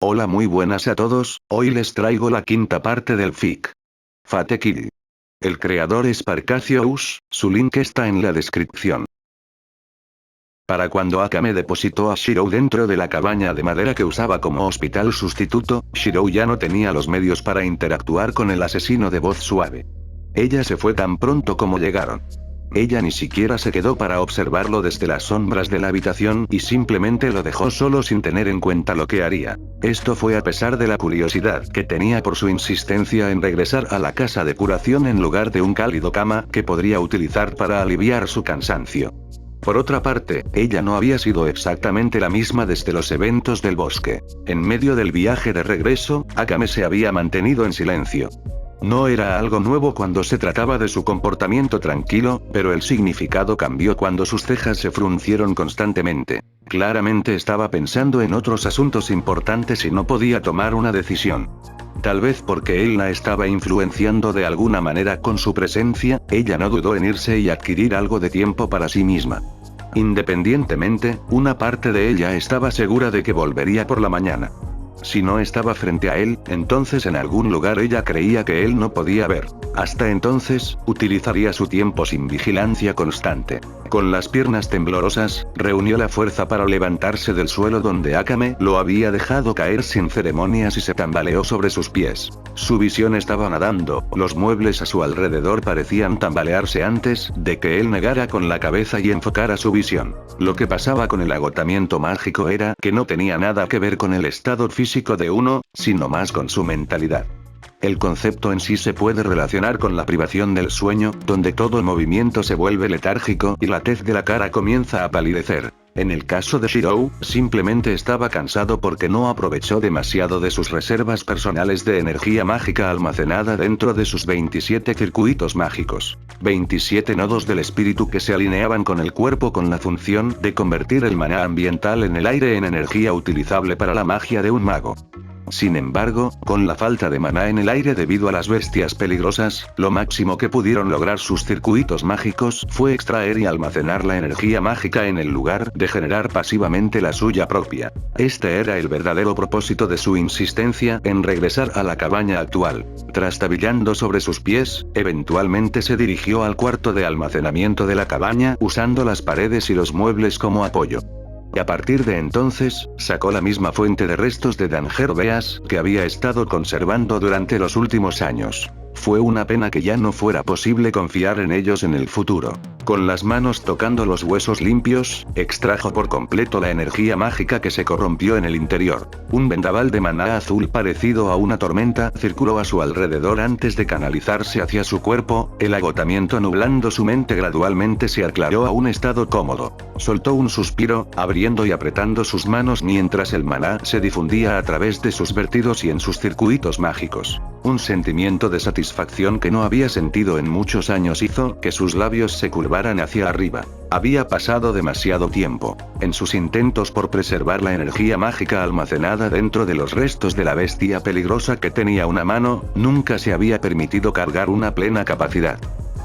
Hola, muy buenas a todos, hoy les traigo la quinta parte del fic. Fate Kill. El creador es Parcacious, su link está en la descripción. Para cuando Akame depositó a Shirou dentro de la cabaña de madera que usaba como hospital sustituto, Shirou ya no tenía los medios para interactuar con el asesino de voz suave. Ella se fue tan pronto como llegaron. Ella ni siquiera se quedó para observarlo desde las sombras de la habitación y simplemente lo dejó solo sin tener en cuenta lo que haría. Esto fue a pesar de la curiosidad que tenía por su insistencia en regresar a la casa de curación en lugar de un cálido cama que podría utilizar para aliviar su cansancio. Por otra parte, ella no había sido exactamente la misma desde los eventos del bosque. En medio del viaje de regreso, Akame se había mantenido en silencio. No era algo nuevo cuando se trataba de su comportamiento tranquilo, pero el significado cambió cuando sus cejas se fruncieron constantemente. Claramente estaba pensando en otros asuntos importantes y no podía tomar una decisión. Tal vez porque él la estaba influenciando de alguna manera con su presencia, ella no dudó en irse y adquirir algo de tiempo para sí misma. Independientemente, una parte de ella estaba segura de que volvería por la mañana. Si no estaba frente a él, entonces en algún lugar ella creía que él no podía ver. Hasta entonces, utilizaría su tiempo sin vigilancia constante. Con las piernas temblorosas, reunió la fuerza para levantarse del suelo donde Akame lo había dejado caer sin ceremonias y se tambaleó sobre sus pies. Su visión estaba nadando, los muebles a su alrededor parecían tambalearse antes de que él negara con la cabeza y enfocara su visión. Lo que pasaba con el agotamiento mágico era que no tenía nada que ver con el estado físico de uno, sino más con su mentalidad. El concepto en sí se puede relacionar con la privación del sueño, donde todo movimiento se vuelve letárgico y la tez de la cara comienza a palidecer. En el caso de Shirou, simplemente estaba cansado porque no aprovechó demasiado de sus reservas personales de energía mágica almacenada dentro de sus 27 circuitos mágicos. 27 nodos del espíritu que se alineaban con el cuerpo con la función de convertir el maná ambiental en el aire en energía utilizable para la magia de un mago. Sin embargo, con la falta de maná en el aire debido a las bestias peligrosas, lo máximo que pudieron lograr sus circuitos mágicos fue extraer y almacenar la energía mágica en el lugar de generar pasivamente la suya propia. Este era el verdadero propósito de su insistencia en regresar a la cabaña actual. Trastabillando sobre sus pies, eventualmente se dirigió al cuarto de almacenamiento de la cabaña usando las paredes y los muebles como apoyo. Y a partir de entonces, sacó la misma fuente de restos de Dangerbeas que había estado conservando durante los últimos años. Fue una pena que ya no fuera posible confiar en ellos en el futuro. Con las manos tocando los huesos limpios, extrajo por completo la energía mágica que se corrompió en el interior. Un vendaval de maná azul parecido a una tormenta circuló a su alrededor antes de canalizarse hacia su cuerpo, el agotamiento nublando su mente gradualmente se aclaró a un estado cómodo. Soltó un suspiro, abriendo y apretando sus manos mientras el maná se difundía a través de sus vertidos y en sus circuitos mágicos. Un sentimiento de satisfacción que no había sentido en muchos años hizo que sus labios se curvaran hacia arriba. Había pasado demasiado tiempo. En sus intentos por preservar la energía mágica almacenada dentro de los restos de la bestia peligrosa que tenía una mano, nunca se había permitido cargar una plena capacidad.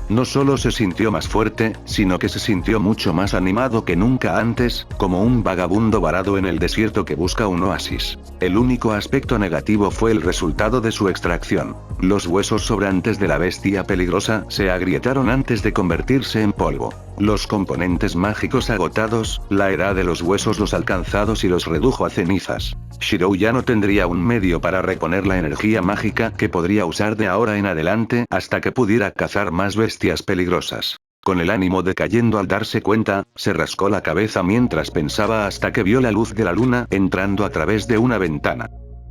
No solo se sintió más fuerte, sino que se sintió mucho más animado que nunca antes, como un vagabundo varado en el desierto que busca un oasis. El único aspecto negativo fue el resultado de su extracción. Los huesos sobrantes de la bestia peligrosa se agrietaron antes de convertirse en polvo. Los componentes mágicos agotados, la edad de los huesos los alcanzados y los redujo a cenizas. Shirou ya no tendría un medio para reponer la energía mágica que podría usar de ahora en adelante hasta que pudiera cazar más bestias peligrosas. Con el ánimo decayendo al darse cuenta, se rascó la cabeza mientras pensaba hasta que vio la luz de la luna entrando a través de una ventana.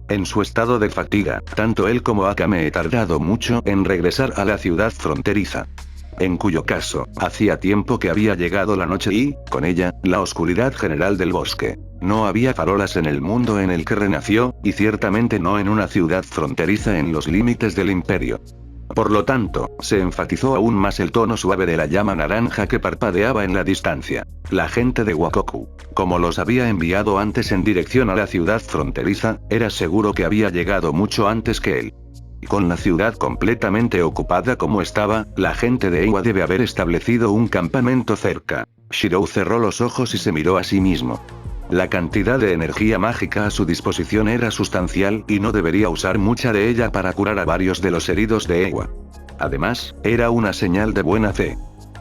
En su estado de fatiga, tanto él como Akame he tardado mucho en regresar a la ciudad fronteriza. En cuyo caso, hacía tiempo que había llegado la noche y, con ella, la oscuridad general del bosque. No había farolas en el mundo en el que renació, y ciertamente no en una ciudad fronteriza en los límites del imperio. Por lo tanto, se enfatizó aún más el tono suave de la llama naranja que parpadeaba en la distancia. La gente de Wakoku, como los había enviado antes en dirección a la ciudad fronteriza, era seguro que había llegado mucho antes que él. Con la ciudad completamente ocupada como estaba, la gente de Eiwa debe haber establecido un campamento cerca. Shirou cerró los ojos y se miró a sí mismo. La cantidad de energía mágica a su disposición era sustancial y no debería usar mucha de ella para curar a varios de los heridos de Eywa. Además, era una señal de buena fe.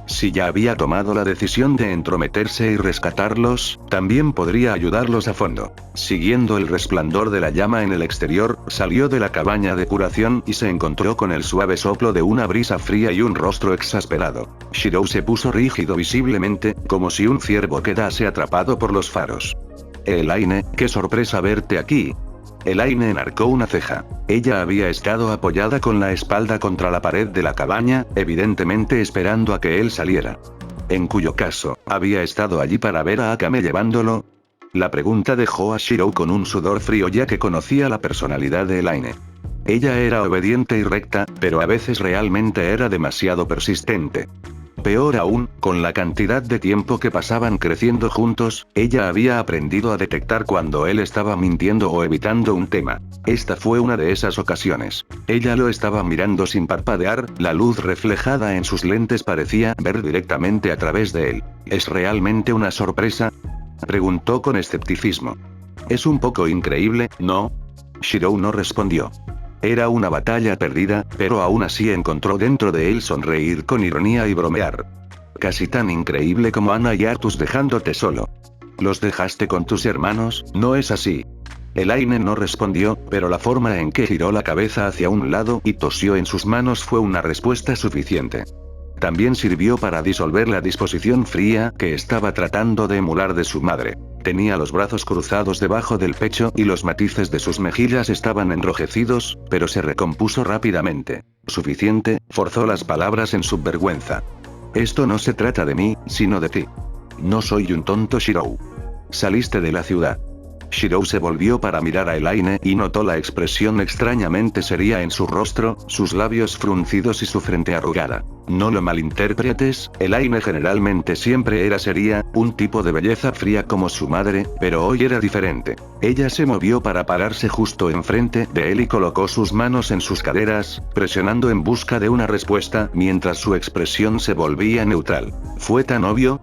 Si ya había tomado la decisión de entrometerse y rescatarlos, también podría ayudarlos a fondo. Siguiendo el resplandor de la llama en el exterior, salió de la cabaña de curación y se encontró con el suave soplo de una brisa fría y un rostro exasperado. Shirou se puso rígido visiblemente, como si un ciervo quedase atrapado por los faros. Elaine, qué sorpresa verte aquí. Elaine enarcó una ceja. Ella había estado apoyada con la espalda contra la pared de la cabaña, evidentemente esperando a que él saliera. En cuyo caso, ¿había estado allí para ver a Akame llevándolo? La pregunta dejó a Shirou con un sudor frío ya que conocía la personalidad de Elaine. Ella era obediente y recta, pero a veces realmente era demasiado persistente. Peor aún, con la cantidad de tiempo que pasaban creciendo juntos, ella había aprendido a detectar cuando él estaba mintiendo o evitando un tema. Esta fue una de esas ocasiones. Ella lo estaba mirando sin parpadear, la luz reflejada en sus lentes parecía ver directamente a través de él. ¿Es realmente una sorpresa?, preguntó con escepticismo. Es un poco increíble, ¿no? Shirou no respondió. Era una batalla perdida, pero aún así encontró dentro de él sonreír con ironía y bromear. Casi tan increíble como Ana y Artus dejándote solo. ¿Los dejaste con tus hermanos, no es así? Elaine no respondió, pero la forma en que giró la cabeza hacia un lado y tosió en sus manos fue una respuesta suficiente. También sirvió para disolver la disposición fría que estaba tratando de emular de su madre. Tenía los brazos cruzados debajo del pecho y los matices de sus mejillas estaban enrojecidos, pero se recompuso rápidamente. Suficiente, forzó las palabras en su vergüenza. Esto no se trata de mí, sino de ti. No soy un tonto, Shirou. Saliste de la ciudad. Shirou se volvió para mirar a Elaine y notó la expresión extrañamente seria en su rostro, sus labios fruncidos y su frente arrugada. No lo malinterpretes, Elaine generalmente siempre era seria, un tipo de belleza fría como su madre, pero hoy era diferente. Ella se movió para pararse justo enfrente de él y colocó sus manos en sus caderas, presionando en busca de una respuesta, mientras su expresión se volvía neutral. ¿Fue tan obvio?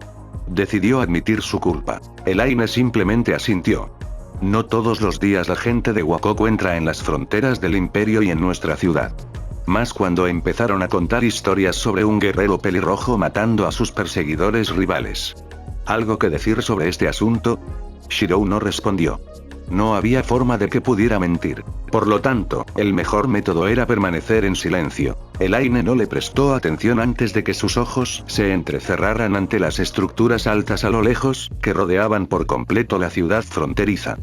Decidió admitir su culpa. Elaine simplemente asintió. No todos los días la gente de Wakoko entra en las fronteras del imperio y en nuestra ciudad. Más cuando empezaron a contar historias sobre un guerrero pelirrojo matando a sus perseguidores rivales. ¿Algo que decir sobre este asunto? Shirou no respondió. No había forma de que pudiera mentir. Por lo tanto, el mejor método era permanecer en silencio. Elaine no le prestó atención antes de que sus ojos se entrecerraran ante las estructuras altas a lo lejos, que rodeaban por completo la ciudad fronteriza.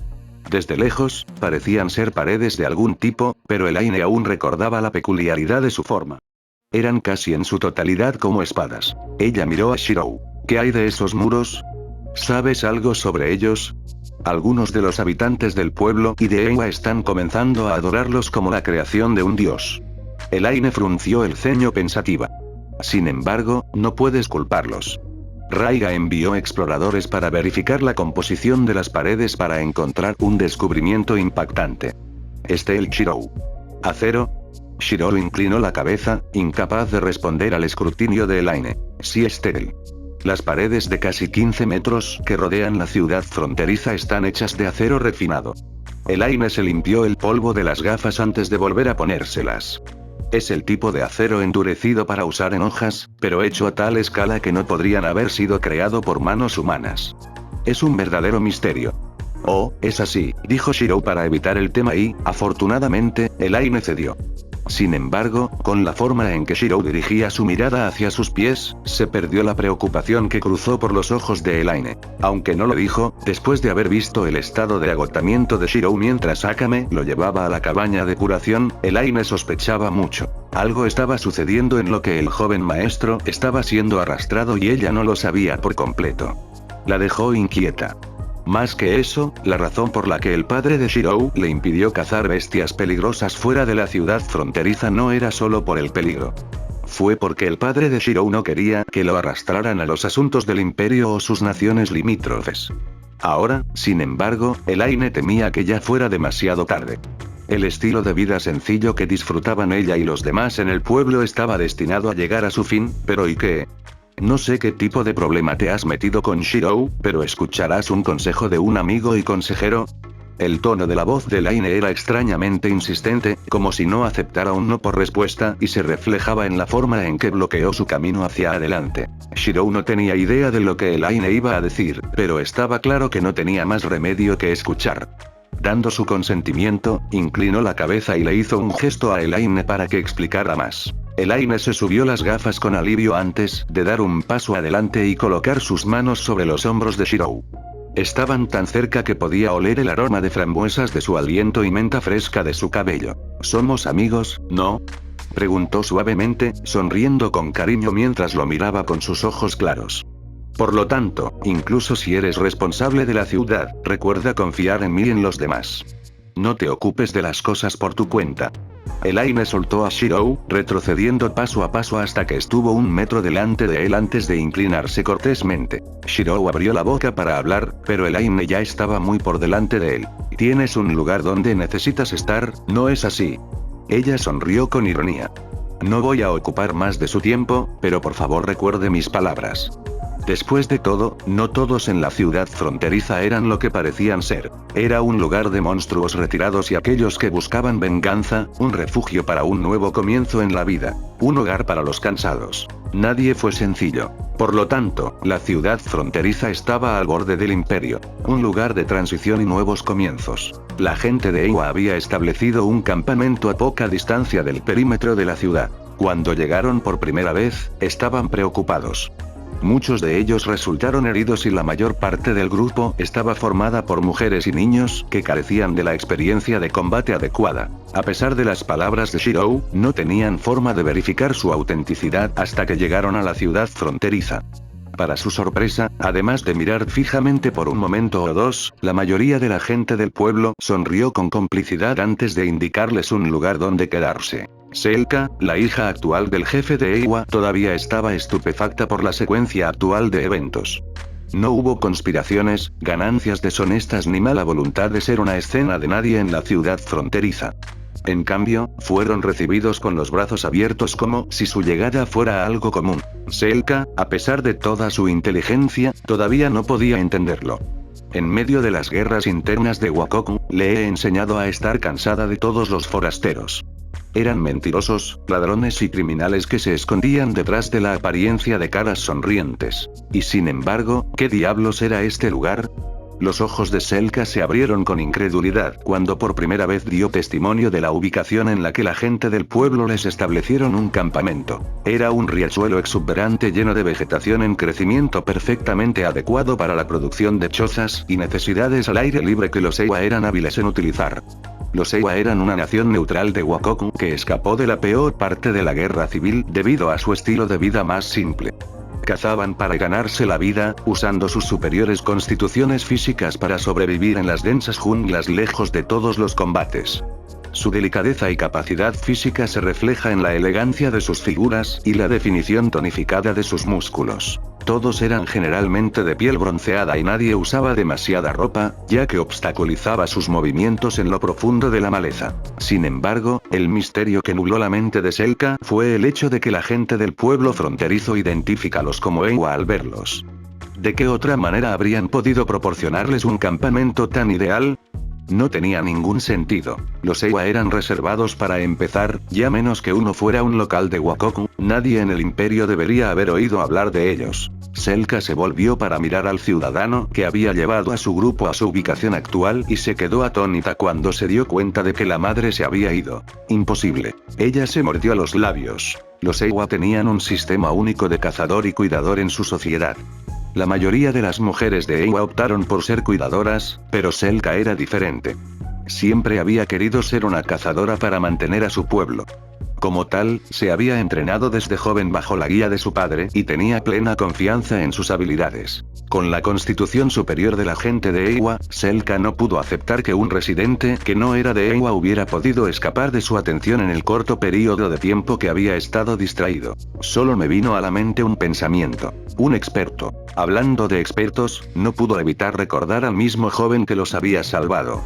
Desde lejos, parecían ser paredes de algún tipo, pero Elaine aún recordaba la peculiaridad de su forma. Eran casi en su totalidad como espadas. Ella miró a Shirou. ¿Qué hay de esos muros? ¿Sabes algo sobre ellos? Algunos de los habitantes del pueblo y de Eywa están comenzando a adorarlos como la creación de un dios. Elaine frunció el ceño pensativa. Sin embargo, no puedes culparlos. Raiga envió exploradores para verificar la composición de las paredes para encontrar un descubrimiento impactante. El Shirou. ¿Acero? Shirou inclinó la cabeza, incapaz de responder al escrutinio de Elaine. Sí, él. Las paredes de casi 15 metros que rodean la ciudad fronteriza están hechas de acero refinado. Elaine se limpió el polvo de las gafas antes de volver a ponérselas. Es el tipo de acero endurecido para usar en hojas, pero hecho a tal escala que no podrían haber sido creado por manos humanas. Es un verdadero misterio. Oh, es así, dijo Shirou para evitar el tema y, afortunadamente, Elaine cedió. Sin embargo, con la forma en que Shirou dirigía su mirada hacia sus pies, se perdió la preocupación que cruzó por los ojos de Elaine. Aunque no lo dijo, después de haber visto el estado de agotamiento de Shirou mientras Akame lo llevaba a la cabaña de curación, Elaine sospechaba mucho. Algo estaba sucediendo en lo que el joven maestro estaba siendo arrastrado y ella no lo sabía por completo. La dejó inquieta. Más que eso, la razón por la que el padre de Shirou le impidió cazar bestias peligrosas fuera de la ciudad fronteriza no era solo por el peligro. Fue porque el padre de Shirou no quería que lo arrastraran a los asuntos del imperio o sus naciones limítrofes. Ahora, sin embargo, Elaine temía que ya fuera demasiado tarde. El estilo de vida sencillo que disfrutaban ella y los demás en el pueblo estaba destinado a llegar a su fin, pero ¿y qué? No sé qué tipo de problema te has metido con Shirou, pero escucharás un consejo de un amigo y consejero. El tono de la voz de Elaine era extrañamente insistente, como si no aceptara un no por respuesta, y se reflejaba en la forma en que bloqueó su camino hacia adelante. Shirou no tenía idea de lo que Elaine iba a decir, pero estaba claro que no tenía más remedio que escuchar. Dando su consentimiento, inclinó la cabeza y le hizo un gesto a Elaine para que explicara más. Elaine se subió las gafas con alivio antes de dar un paso adelante y colocar sus manos sobre los hombros de Shirou. Estaban tan cerca que podía oler el aroma de frambuesas de su aliento y menta fresca de su cabello. ¿Somos amigos, no? Preguntó suavemente, sonriendo con cariño mientras lo miraba con sus ojos claros. Por lo tanto, incluso si eres responsable de la ciudad, recuerda confiar en mí y en los demás. No te ocupes de las cosas por tu cuenta. Elaine soltó a Shirou, retrocediendo paso a paso hasta que estuvo 1 metro delante de él antes de inclinarse cortésmente. Shirou abrió la boca para hablar, pero Elaine ya estaba muy por delante de él. Tienes un lugar donde necesitas estar, ¿no es así? Ella sonrió con ironía. No voy a ocupar más de su tiempo, pero por favor recuerde mis palabras. Después de todo, no todos en la ciudad fronteriza eran lo que parecían ser. Era un lugar de monstruos retirados y aquellos que buscaban venganza, un refugio para un nuevo comienzo en la vida, un hogar para los cansados. Nadie fue sencillo. Por lo tanto, la ciudad fronteriza estaba al borde del imperio, un lugar de transición y nuevos comienzos. La gente de Eywa había establecido un campamento a poca distancia del perímetro de la ciudad. Cuando llegaron por primera vez, estaban preocupados. Muchos de ellos resultaron heridos y la mayor parte del grupo estaba formada por mujeres y niños que carecían de la experiencia de combate adecuada. A pesar de las palabras de Shirou, no tenían forma de verificar su autenticidad hasta que llegaron a la ciudad fronteriza. Para su sorpresa, además de mirar fijamente por un momento o dos, la mayoría de la gente del pueblo sonrió con complicidad antes de indicarles un lugar donde quedarse. Selka, la hija actual del jefe de Eywa, todavía estaba estupefacta por la secuencia actual de eventos. No hubo conspiraciones, ganancias deshonestas ni mala voluntad de ser una escena de nadie en la ciudad fronteriza. En cambio, fueron recibidos con los brazos abiertos como si su llegada fuera algo común. Selka, a pesar de toda su inteligencia, todavía no podía entenderlo. En medio de las guerras internas de Wakoku, le he enseñado a estar cansada de todos los forasteros. Eran mentirosos, ladrones y criminales que se escondían detrás de la apariencia de caras sonrientes. Y sin embargo, ¿qué diablos era este lugar? Los ojos de Selka se abrieron con incredulidad cuando por primera vez dio testimonio de la ubicación en la que la gente del pueblo les establecieron un campamento. Era un riachuelo exuberante lleno de vegetación en crecimiento perfectamente adecuado para la producción de chozas y necesidades al aire libre que los Eywa eran hábiles en utilizar. Los Eywa eran una nación neutral de Wakoku que escapó de la peor parte de la guerra civil debido a su estilo de vida más simple. Cazaban para ganarse la vida, usando sus superiores constituciones físicas para sobrevivir en las densas junglas lejos de todos los combates. Su delicadeza y capacidad física se refleja en la elegancia de sus figuras y la definición tonificada de sus músculos. Todos eran generalmente de piel bronceada y nadie usaba demasiada ropa, ya que obstaculizaba sus movimientos en lo profundo de la maleza. Sin embargo, el misterio que nubló la mente de Selka fue el hecho de que la gente del pueblo fronterizo identifícalos como Eywa al verlos. ¿De qué otra manera habrían podido proporcionarles un campamento tan ideal? No tenía ningún sentido. Los Eywa eran reservados para empezar, ya menos que uno fuera un local de Wakoku, nadie en el imperio debería haber oído hablar de ellos. Selka se volvió para mirar al ciudadano que había llevado a su grupo a su ubicación actual y se quedó atónita cuando se dio cuenta de que la madre se había ido. Imposible. Ella se mordió los labios. Los Eywa tenían un sistema único de cazador y cuidador en su sociedad. La mayoría de las mujeres de Eywa optaron por ser cuidadoras, pero Selka era diferente. Siempre había querido ser una cazadora para mantener a su pueblo. Como tal, se había entrenado desde joven bajo la guía de su padre y tenía plena confianza en sus habilidades. Con la constitución superior de la gente de Eywa, Selka no pudo aceptar que un residente que no era de Eywa hubiera podido escapar de su atención en el corto período de tiempo que había estado distraído. Solo me vino a la mente un pensamiento. Un experto. Hablando de expertos, no pudo evitar recordar al mismo joven que los había salvado.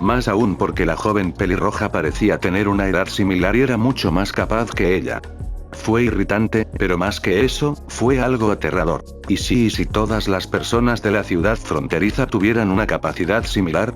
Más aún porque la joven pelirroja parecía tener una edad similar y era mucho más capaz que ella. Fue irritante, pero más que eso, fue algo aterrador. ¿Y si todas las personas de la ciudad fronteriza tuvieran una capacidad similar?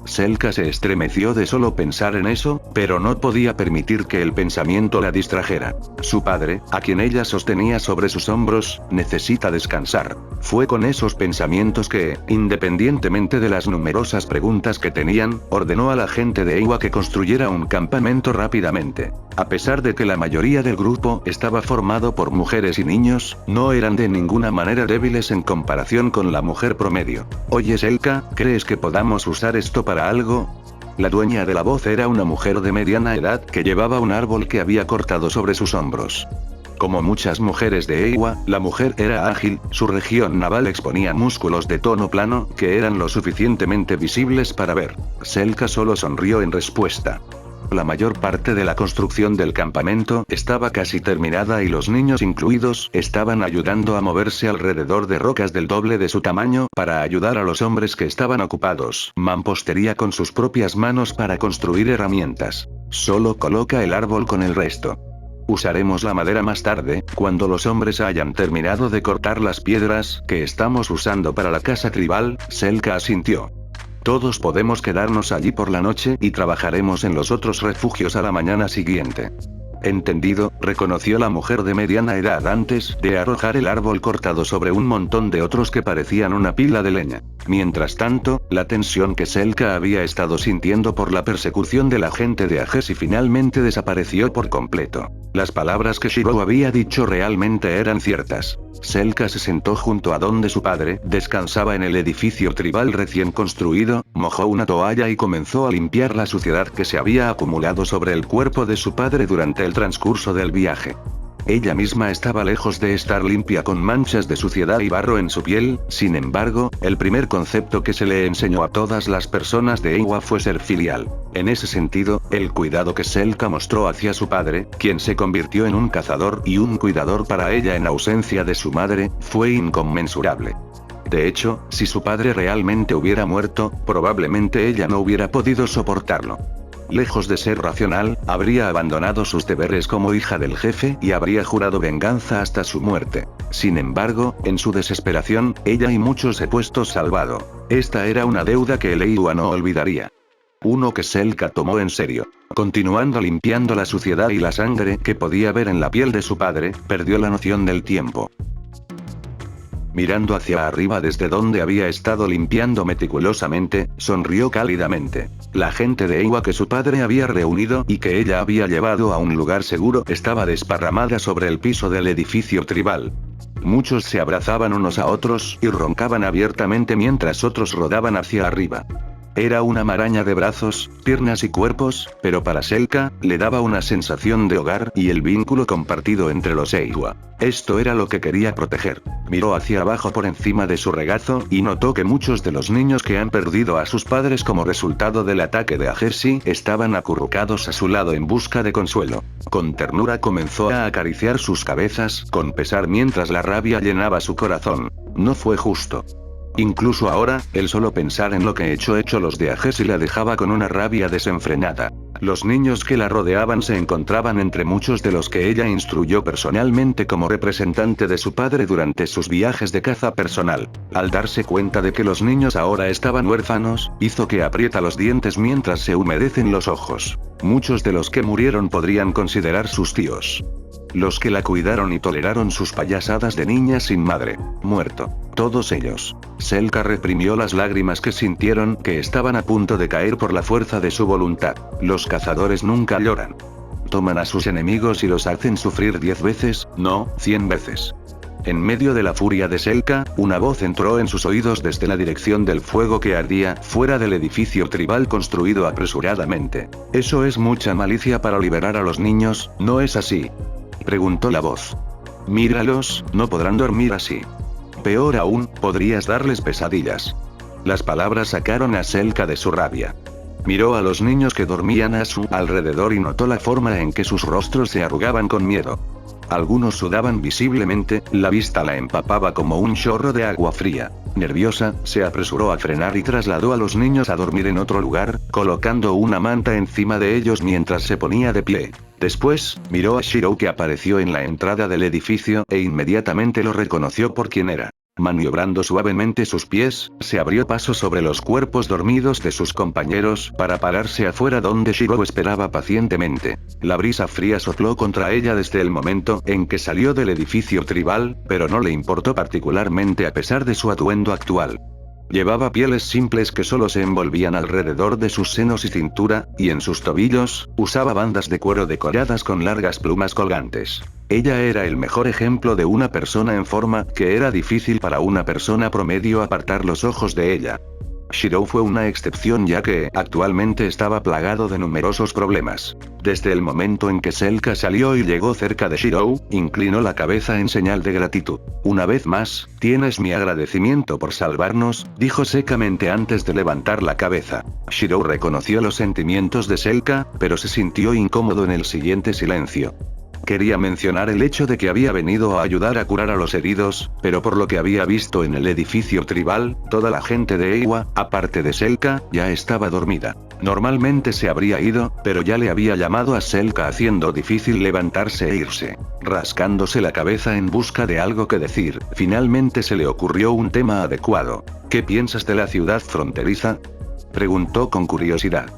Selka se estremeció de solo pensar en eso, pero no podía permitir que el pensamiento la distrajera. Su padre, a quien ella sostenía sobre sus hombros, necesita descansar. Fue con esos pensamientos que, independientemente de las numerosas preguntas que tenían, ordenó a la gente de Eywa que construyera un campamento rápidamente. A pesar de que la mayoría del grupo estaba formado por mujeres y niños, no eran de ninguna manera débiles en comparación con la mujer promedio. Oye Selka, ¿crees que podamos usar esto para algo? La dueña de la voz era una mujer de mediana edad que llevaba un árbol que había cortado sobre sus hombros. Como muchas mujeres de Eywa, la mujer era ágil, su región naval exponía músculos de tono plano que eran lo suficientemente visibles para ver. Selka solo sonrió en respuesta. La mayor parte de la construcción del campamento estaba casi terminada y los niños incluidos estaban ayudando a moverse alrededor de rocas del doble de su tamaño para ayudar a los hombres que estaban ocupados mampostería con sus propias manos para construir herramientas. Solo coloca el árbol con el resto. Usaremos la madera más tarde, cuando los hombres hayan terminado de cortar las piedras que estamos usando para la casa tribal. Selka asintió. Todos podemos quedarnos allí por la noche y trabajaremos en los otros refugios a la mañana siguiente. Entendido, reconoció la mujer de mediana edad antes de arrojar el árbol cortado sobre un montón de otros que parecían una pila de leña. Mientras tanto, la tensión que Selka había estado sintiendo por la persecución de la gente de Agesi finalmente desapareció por completo. Las palabras que Shiro había dicho realmente eran ciertas. Selka se sentó junto a donde su padre descansaba en el edificio tribal recién construido, mojó una toalla y comenzó a limpiar la suciedad que se había acumulado sobre el cuerpo de su padre durante el transcurso del viaje. Ella misma estaba lejos de estar limpia con manchas de suciedad y barro en su piel. Sin embargo, el primer concepto que se le enseñó a todas las personas de Eywa fue ser filial. En ese sentido, el cuidado que Selka mostró hacia su padre, quien se convirtió en un cazador y un cuidador para ella en ausencia de su madre, fue inconmensurable. De hecho, si su padre realmente hubiera muerto, probablemente ella no hubiera podido soportarlo. Lejos de ser racional, habría abandonado sus deberes como hija del jefe y habría jurado venganza hasta su muerte. Sin embargo, en su desesperación, ella y muchos he puesto salvado. Esta era una deuda que el Eywa no olvidaría. Uno que Selka tomó en serio. Continuando limpiando la suciedad y la sangre que podía ver en la piel de su padre, perdió la noción del tiempo. Mirando hacia arriba desde donde había estado limpiando meticulosamente, sonrió cálidamente. La gente de Eywa que su padre había reunido y que ella había llevado a un lugar seguro estaba desparramada sobre el piso del edificio tribal. Muchos se abrazaban unos a otros y roncaban abiertamente mientras otros rodaban hacia arriba. Era una maraña de brazos, piernas y cuerpos, pero para Selka, le daba una sensación de hogar y el vínculo compartido entre los Eywa. Esto era lo que quería proteger. Miró hacia abajo por encima de su regazo y notó que muchos de los niños que han perdido a sus padres como resultado del ataque de Agesi estaban acurrucados a su lado en busca de consuelo. Con ternura comenzó a acariciar sus cabezas, con pesar mientras la rabia llenaba su corazón. No fue justo. Incluso ahora, el solo pensar en lo que hecho los de Agesi la dejaba con una rabia desenfrenada. Los niños que la rodeaban se encontraban entre muchos de los que ella instruyó personalmente como representante de su padre durante sus viajes de caza personal. Al darse cuenta de que los niños ahora estaban huérfanos, hizo que aprieta los dientes mientras se humedecen los ojos. Muchos de los que murieron podrían considerar sus tíos. Los que la cuidaron y toleraron sus payasadas de niña sin madre. Muerto. Todos ellos. Selka reprimió las lágrimas que sintieron que estaban a punto de caer por la fuerza de su voluntad. Los cazadores nunca lloran. Toman a sus enemigos y los hacen sufrir 10 veces, no, 100 veces. En medio de la furia de Selka, una voz entró en sus oídos desde la dirección del fuego que ardía fuera del edificio tribal construido apresuradamente. Eso es mucha malicia para liberar a los niños, ¿no es así?, preguntó la voz. Míralos, no podrán dormir así. Peor aún, podrías darles pesadillas. Las palabras sacaron a Selka de su rabia. Miró a los niños que dormían a su alrededor y notó la forma en que sus rostros se arrugaban con miedo. Algunos sudaban visiblemente, la vista la empapaba como un chorro de agua fría. Nerviosa, se apresuró a frenar y trasladó a los niños a dormir en otro lugar, colocando una manta encima de ellos mientras se ponía de pie. Después, miró a Shirou que apareció en la entrada del edificio e inmediatamente lo reconoció por quien era. Maniobrando suavemente sus pies, se abrió paso sobre los cuerpos dormidos de sus compañeros para pararse afuera donde Shirou esperaba pacientemente. La brisa fría sopló contra ella desde el momento en que salió del edificio tribal, pero no le importó particularmente a pesar de su atuendo actual. Llevaba pieles simples que solo se envolvían alrededor de sus senos y cintura, y en sus tobillos, usaba bandas de cuero decoradas con largas plumas colgantes. Ella era el mejor ejemplo de una persona en forma que era difícil para una persona promedio apartar los ojos de ella. Shirou fue una excepción ya que actualmente estaba plagado de numerosos problemas. Desde el momento en que Selka salió y llegó cerca de Shirou, inclinó la cabeza en señal de gratitud. Una vez más, tienes mi agradecimiento por salvarnos, dijo secamente antes de levantar la cabeza. Shirou reconoció los sentimientos de Selka, pero se sintió incómodo en el siguiente silencio. Quería mencionar el hecho de que había venido a ayudar a curar a los heridos, pero por lo que había visto en el edificio tribal, toda la gente de Eywa, aparte de Selka, ya estaba dormida. Normalmente se habría ido, pero ya le había llamado a Selka haciendo difícil levantarse e irse. Rascándose la cabeza en busca de algo que decir, finalmente se le ocurrió un tema adecuado. ¿Qué piensas de la ciudad fronteriza?, preguntó con curiosidad.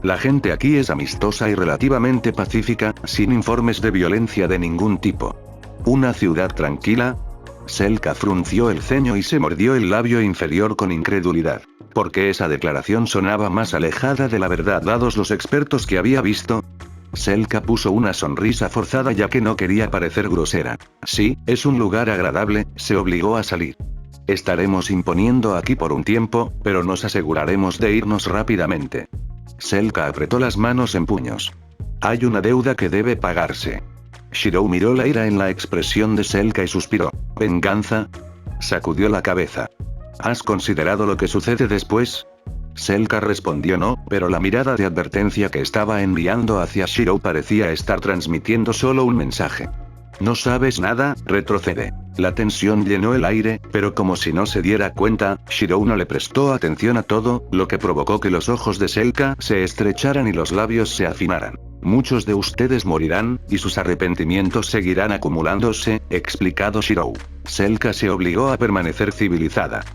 La gente aquí es amistosa y relativamente pacífica, sin informes de violencia de ningún tipo. ¿Una ciudad tranquila? Selka frunció el ceño y se mordió el labio inferior con incredulidad. Porque esa declaración sonaba más alejada de la verdad dados los expertos que había visto. Selka puso una sonrisa forzada ya que no quería parecer grosera. Sí, es un lugar agradable, se obligó a salir. Estaremos imponiendo aquí por un tiempo, pero nos aseguraremos de irnos rápidamente. Selka apretó las manos en puños. Hay una deuda que debe pagarse. Shirou miró la ira en la expresión de Selka y suspiró. ¿Venganza? Sacudió la cabeza. ¿Has considerado lo que sucede después? Selka respondió no, pero la mirada de advertencia que estaba enviando hacia Shirou parecía estar transmitiendo solo un mensaje. No sabes nada, retrocede. La tensión llenó el aire, pero como si no se diera cuenta, Shirou no le prestó atención a todo, lo que provocó que los ojos de Selka se estrecharan y los labios se afinaran. Muchos de ustedes morirán, y sus arrepentimientos seguirán acumulándose, explicado Shirou. Selka se obligó a permanecer civilizada.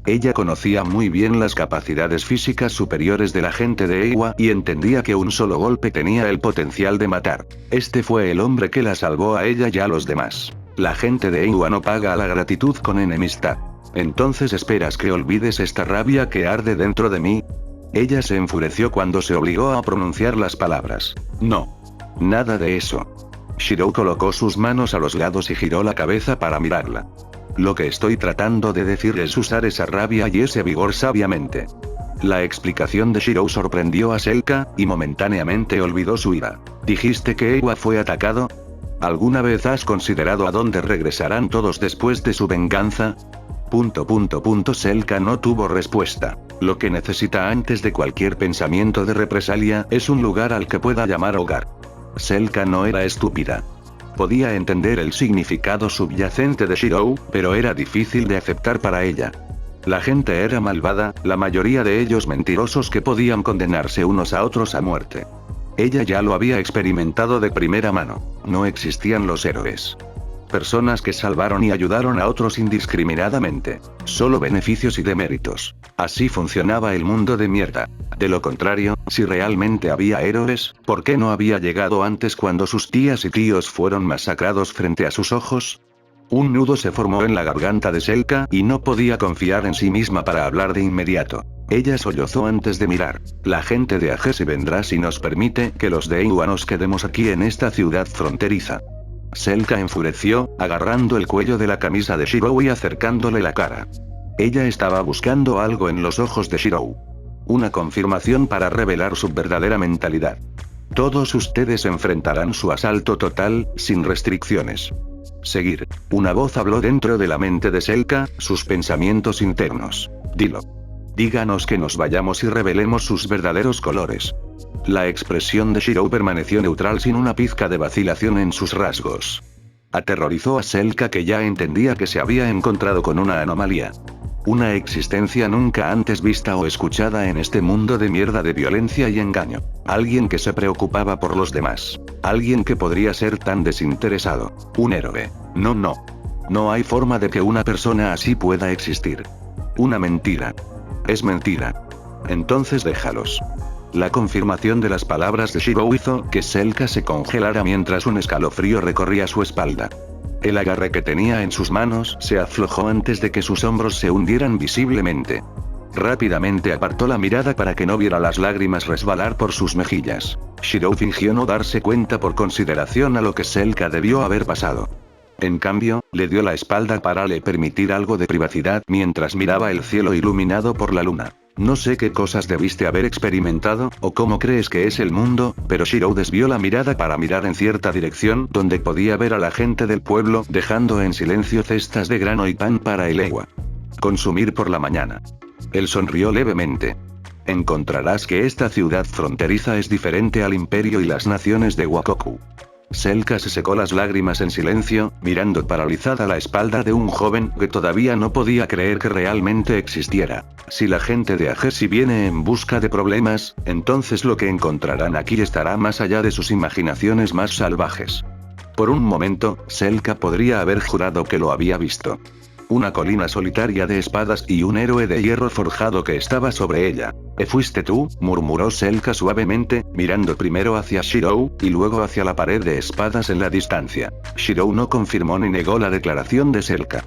Ella conocía muy bien las capacidades físicas superiores de la gente de Eywa y entendía que un solo golpe tenía el potencial de matar. Este fue el hombre que la salvó a ella y a los demás. La gente de Eywa no paga a la gratitud con enemistad. ¿Entonces esperas que olvides esta rabia que arde dentro de mí? Ella se enfureció cuando se obligó a pronunciar las palabras. No. Nada de eso. Shirou colocó sus manos a los lados y giró la cabeza para mirarla. Lo que estoy tratando de decir es usar esa rabia y ese vigor sabiamente. La explicación de Shirou sorprendió a Selka, y momentáneamente olvidó su ira. ¿Dijiste que Eywa fue atacado? ¿Alguna vez has considerado a dónde regresarán todos después de su venganza? Selka no tuvo respuesta. Lo que necesita antes de cualquier pensamiento de represalia es un lugar al que pueda llamar hogar. Selka no era estúpida. Podía entender el significado subyacente de Shirou, pero era difícil de aceptar para ella. La gente era malvada, la mayoría de ellos mentirosos que podían condenarse unos a otros a muerte. Ella ya lo había experimentado de primera mano. No existían los héroes. Personas que salvaron y ayudaron a otros indiscriminadamente. Solo beneficios y deméritos. Así funcionaba el mundo de mierda. De lo contrario, si realmente había héroes, ¿por qué no había llegado antes cuando sus tías y tíos fueron masacrados frente a sus ojos? Un nudo se formó en la garganta de Selka y no podía confiar en sí misma para hablar de inmediato. Ella sollozó antes de mirar. La gente de Agesi vendrá si nos permite que los de Eywa nos quedemos aquí en esta ciudad fronteriza. Selka enfureció, agarrando el cuello de la camisa de Shirou y acercándole la cara. Ella estaba buscando algo en los ojos de Shirou. Una confirmación para revelar su verdadera mentalidad. Todos ustedes enfrentarán su asalto total, sin restricciones. Seguir. Una voz habló dentro de la mente de Selka, sus pensamientos internos. Dilo. Díganos que nos vayamos y revelemos sus verdaderos colores. La expresión de Shirou permaneció neutral sin una pizca de vacilación en sus rasgos. Aterrorizó a Selka que ya entendía que se había encontrado con una anomalía. Una existencia nunca antes vista o escuchada en este mundo de mierda de violencia y engaño. Alguien que se preocupaba por los demás. Alguien que podría ser tan desinteresado. Un héroe. No, no. No hay forma de que una persona así pueda existir. Una mentira. Es mentira. Entonces déjalos. La confirmación de las palabras de Shirou hizo que Selka se congelara mientras un escalofrío recorría su espalda. El agarre que tenía en sus manos se aflojó antes de que sus hombros se hundieran visiblemente. Rápidamente apartó la mirada para que no viera las lágrimas resbalar por sus mejillas. Shirou fingió no darse cuenta por consideración a lo que Selka debió haber pasado. En cambio, le dio la espalda para le permitir algo de privacidad mientras miraba el cielo iluminado por la luna. No sé qué cosas debiste haber experimentado, o cómo crees que es el mundo, pero Shirou desvió la mirada para mirar en cierta dirección donde podía ver a la gente del pueblo dejando en silencio cestas de grano y pan para el Ewa. Consumir por la mañana. Él sonrió levemente. Encontrarás que esta ciudad fronteriza es diferente al imperio y las naciones de Wakoku. Selka se secó las lágrimas en silencio, mirando paralizada la espalda de un joven que todavía no podía creer que realmente existiera. Si la gente de Agesi viene en busca de problemas, entonces lo que encontrarán aquí estará más allá de sus imaginaciones más salvajes. Por un momento, Selka podría haber jurado que lo había visto. Una colina solitaria de espadas y un héroe de hierro forjado que estaba sobre ella. ¿Fuiste tú?, murmuró Selka suavemente, mirando primero hacia Shirou, y luego hacia la pared de espadas en la distancia. Shirou no confirmó ni negó la declaración de Selka.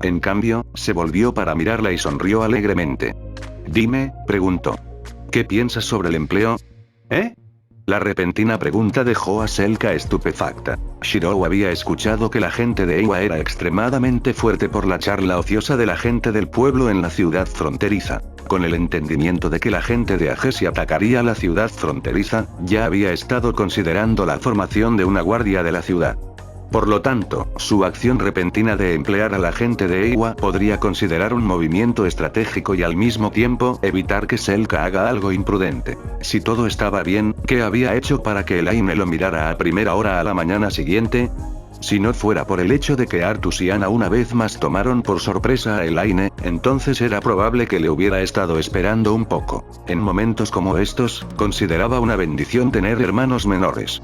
En cambio, se volvió para mirarla y sonrió alegremente. Dime, preguntó. ¿Qué piensas sobre el empleo? ¿Eh? La repentina pregunta dejó a Selka estupefacta. Shirou había escuchado que la gente de Ewa era extremadamente fuerte por la charla ociosa de la gente del pueblo en la ciudad fronteriza. Con el entendimiento de que la gente de Agesi atacaría la ciudad fronteriza, ya había estado considerando la formación de una guardia de la ciudad. Por lo tanto, su acción repentina de emplear a la gente de Ewa podría considerar un movimiento estratégico y al mismo tiempo evitar que Selka haga algo imprudente. Si todo estaba bien, ¿qué había hecho para que Elaine lo mirara a primera hora a la mañana siguiente? Si no fuera por el hecho de que Artus y Ana una vez más tomaron por sorpresa a Elaine, entonces era probable que le hubiera estado esperando un poco. En momentos como estos, consideraba una bendición tener hermanos menores.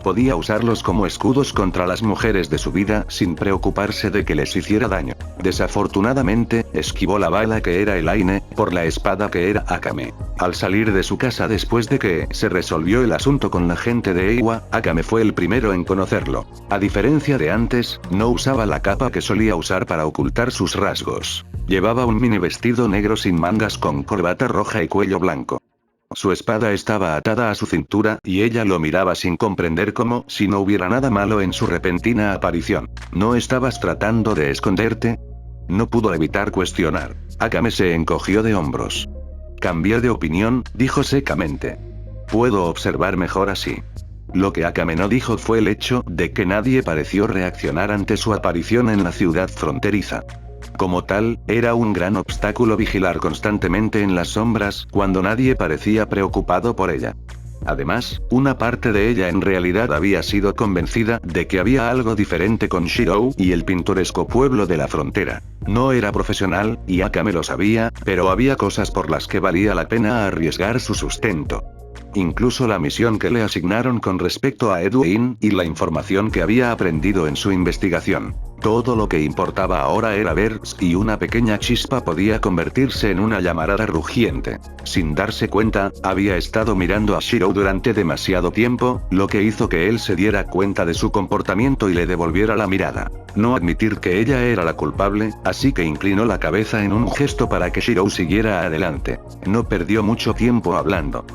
Podía usarlos como escudos contra las mujeres de su vida sin preocuparse de que les hiciera daño. Desafortunadamente, esquivó la bala que era Elaine, por la espada que era Akame. Al salir de su casa después de que se resolvió el asunto con la gente de Ewa, Akame fue el primero en conocerlo. A diferencia de antes, no usaba la capa que solía usar para ocultar sus rasgos. Llevaba un mini vestido negro sin mangas con corbata roja y cuello blanco. Su espada estaba atada a su cintura, y ella lo miraba sin comprender como si no hubiera nada malo en su repentina aparición. ¿No estabas tratando de esconderte? No pudo evitar cuestionar. Akame se encogió de hombros. Cambié de opinión, dijo secamente. Puedo observar mejor así. Lo que Akame no dijo fue el hecho de que nadie pareció reaccionar ante su aparición en la ciudad fronteriza. Como tal, era un gran obstáculo vigilar constantemente en las sombras cuando nadie parecía preocupado por ella. Además, una parte de ella en realidad había sido convencida de que había algo diferente con Shirou y el pintoresco pueblo de la frontera. No era profesional, y Akame lo sabía, pero había cosas por las que valía la pena arriesgar su sustento. Incluso la misión que le asignaron con respecto a Edwin y la información que había aprendido en su investigación. Todo lo que importaba ahora era ver si una pequeña chispa podía convertirse en una llamarada rugiente. Sin darse cuenta, había estado mirando a Shirou durante demasiado tiempo, lo que hizo que él se diera cuenta de su comportamiento y le devolviera la mirada. No admitir que ella era la culpable, así que inclinó la cabeza en un gesto para que Shirou siguiera adelante. No perdió mucho tiempo hablando.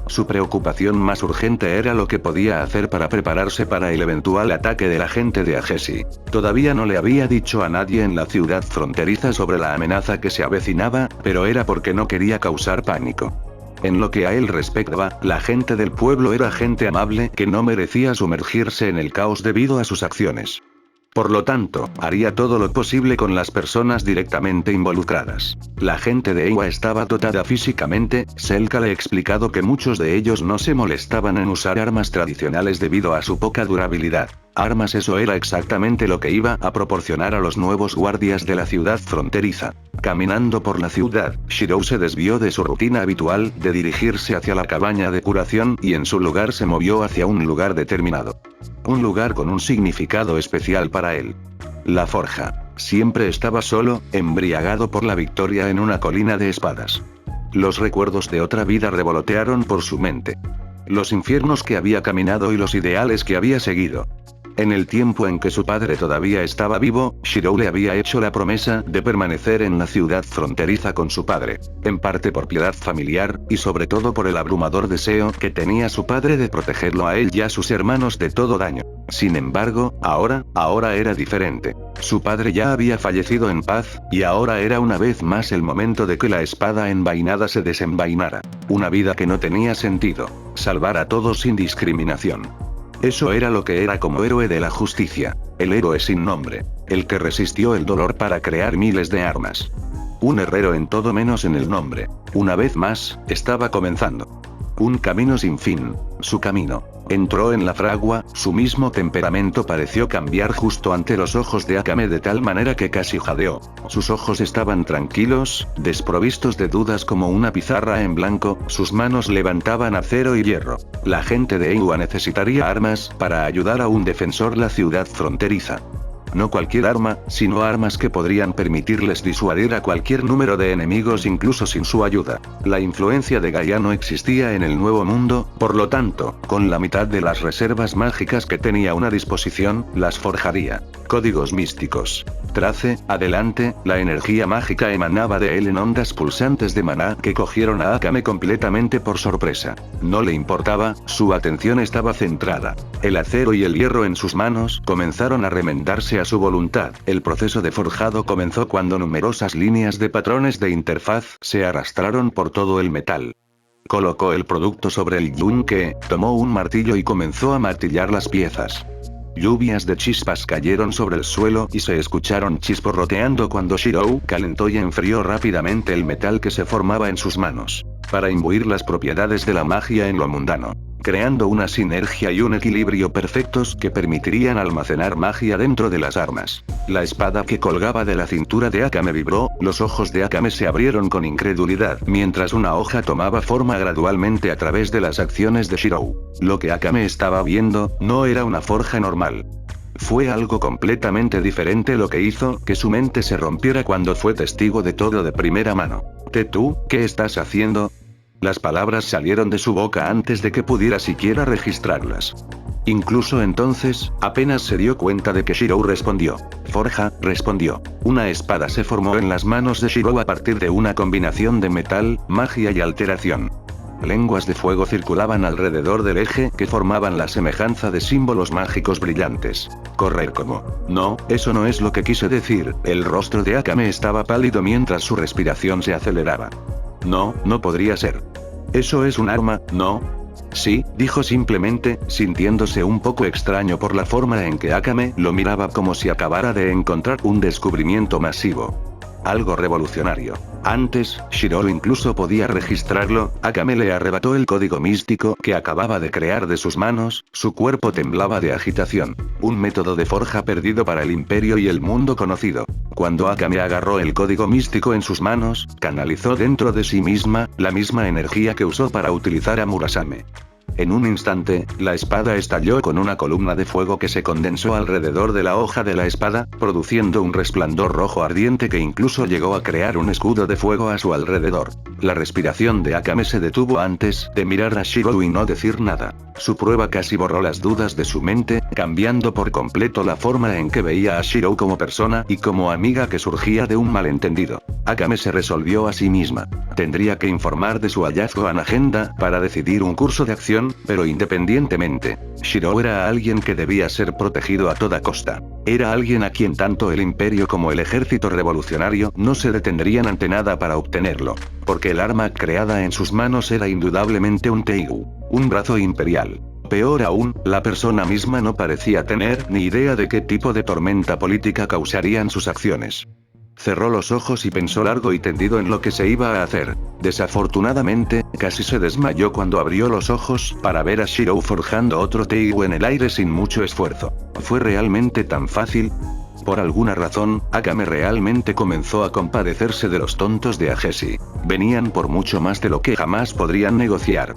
Su preocupación más urgente era lo que podía hacer para prepararse para el eventual ataque de la gente de Agesi. Todavía no le había dicho a nadie en la ciudad fronteriza sobre la amenaza que se avecinaba, pero era porque no quería causar pánico. En lo que a él respectaba, la gente del pueblo era gente amable que no merecía sumergirse en el caos debido a sus acciones. Por lo tanto, haría todo lo posible con las personas directamente involucradas. La gente de Eywa estaba dotada físicamente, Selka le ha explicado que muchos de ellos no se molestaban en usar armas tradicionales debido a su poca durabilidad. Armas, eso era exactamente lo que iba a proporcionar a los nuevos guardias de la ciudad fronteriza. Caminando por la ciudad, Shirou se desvió de su rutina habitual de dirigirse hacia la cabaña de curación y en su lugar se movió hacia un lugar determinado. Un lugar con un significado especial para él. La forja. Siempre estaba solo, embriagado por la victoria en una colina de espadas. Los recuerdos de otra vida revolotearon por su mente. Los infiernos que había caminado y los ideales que había seguido. En el tiempo en que su padre todavía estaba vivo, Shirou le había hecho la promesa de permanecer en la ciudad fronteriza con su padre, en parte por piedad familiar, y sobre todo por el abrumador deseo que tenía su padre de protegerlo a él y a sus hermanos de todo daño. Sin embargo, ahora era diferente. Su padre ya había fallecido en paz, y ahora era una vez más el momento de que la espada envainada se desenvainara. Una vida que no tenía sentido. Salvar a todos sin discriminación. Eso era lo que era como héroe de la justicia. El héroe sin nombre. El que resistió el dolor para crear miles de armas. Un herrero en todo menos en el nombre. Una vez más, estaba comenzando. Un camino sin fin. Su camino. Entró en la fragua, su mismo temperamento pareció cambiar justo ante los ojos de Akame de tal manera que casi jadeó. Sus ojos estaban tranquilos, desprovistos de dudas como una pizarra en blanco, sus manos levantaban acero y hierro. La gente de Eywa necesitaría armas para ayudar a un defensor la ciudad fronteriza. No cualquier arma, sino armas que podrían permitirles disuadir a cualquier número de enemigos incluso sin su ayuda. La influencia de Gaia no existía en el Nuevo Mundo, por lo tanto, con la mitad de las reservas mágicas que tenía a una disposición, las forjaría. Códigos místicos. Trace, adelante, la energía mágica emanaba de él en ondas pulsantes de maná que cogieron a Akame completamente por sorpresa. No le importaba, su atención estaba centrada. El acero y el hierro en sus manos comenzaron a remendarse a su voluntad. El proceso de forjado comenzó cuando numerosas líneas de patrones de interfaz se arrastraron por todo el metal. Colocó el producto sobre el yunque, tomó un martillo y comenzó a martillar las piezas. Lluvias de chispas cayeron sobre el suelo y se escucharon chisporroteando cuando Shirou calentó y enfrió rápidamente el metal que se formaba en sus manos, para imbuir las propiedades de la magia en lo mundano, creando una sinergia y un equilibrio perfectos que permitirían almacenar magia dentro de las armas. La espada que colgaba de la cintura de Akame vibró, los ojos de Akame se abrieron con incredulidad mientras una hoja tomaba forma gradualmente a través de las acciones de Shirou. Lo que Akame estaba viendo, no era una forja normal. Fue algo completamente diferente lo que hizo que su mente se rompiera cuando fue testigo de todo de primera mano. ¿Tú, qué estás haciendo? Las palabras salieron de su boca antes de que pudiera siquiera registrarlas. Incluso entonces, apenas se dio cuenta de que Shirou respondió. Forja, respondió. Una espada se formó en las manos de Shirou a partir de una combinación de metal, magia y alteración. Lenguas de fuego circulaban alrededor del eje que formaban la semejanza de símbolos mágicos brillantes. Correr como. No, eso no es lo que quise decir. El rostro de Akame estaba pálido mientras su respiración se aceleraba. No, no podría ser. ¿Eso es un arma, no? Sí, dijo simplemente, sintiéndose un poco extraño por la forma en que Akame lo miraba como si acabara de encontrar un descubrimiento masivo. Algo revolucionario. Antes, Shirou incluso podía registrarlo, Akame le arrebató el código místico que acababa de crear de sus manos, su cuerpo temblaba de agitación. Un método de forja perdido para el imperio y el mundo conocido. Cuando Akame agarró el código místico en sus manos, canalizó dentro de sí misma, la misma energía que usó para utilizar a Murasame. En un instante, la espada estalló con una columna de fuego que se condensó alrededor de la hoja de la espada, produciendo un resplandor rojo ardiente que incluso llegó a crear un escudo de fuego a su alrededor. La respiración de Akame se detuvo antes de mirar a Shirou y no decir nada. Su prueba casi borró las dudas de su mente, cambiando por completo la forma en que veía a Shirou como persona y como amiga que surgía de un malentendido. Akame se resolvió a sí misma. Tendría que informar de su hallazgo a Nagenda para decidir un curso de acción, pero independientemente, Shirou era alguien que debía ser protegido a toda costa. Era alguien a quien tanto el imperio como el ejército revolucionario no se detendrían ante nada para obtenerlo. Porque el arma creada en sus manos era indudablemente un Teigu. Un brazo imperial. Peor aún, la persona misma no parecía tener ni idea de qué tipo de tormenta política causarían sus acciones. Cerró los ojos y pensó largo y tendido en lo que se iba a hacer. Desafortunadamente, casi se desmayó cuando abrió los ojos para ver a Shirou forjando otro Teigu en el aire sin mucho esfuerzo. ¿Fue realmente tan fácil? Por alguna razón, Akame realmente comenzó a compadecerse de los tontos de Ageshi. Venían por mucho más de lo que jamás podrían negociar.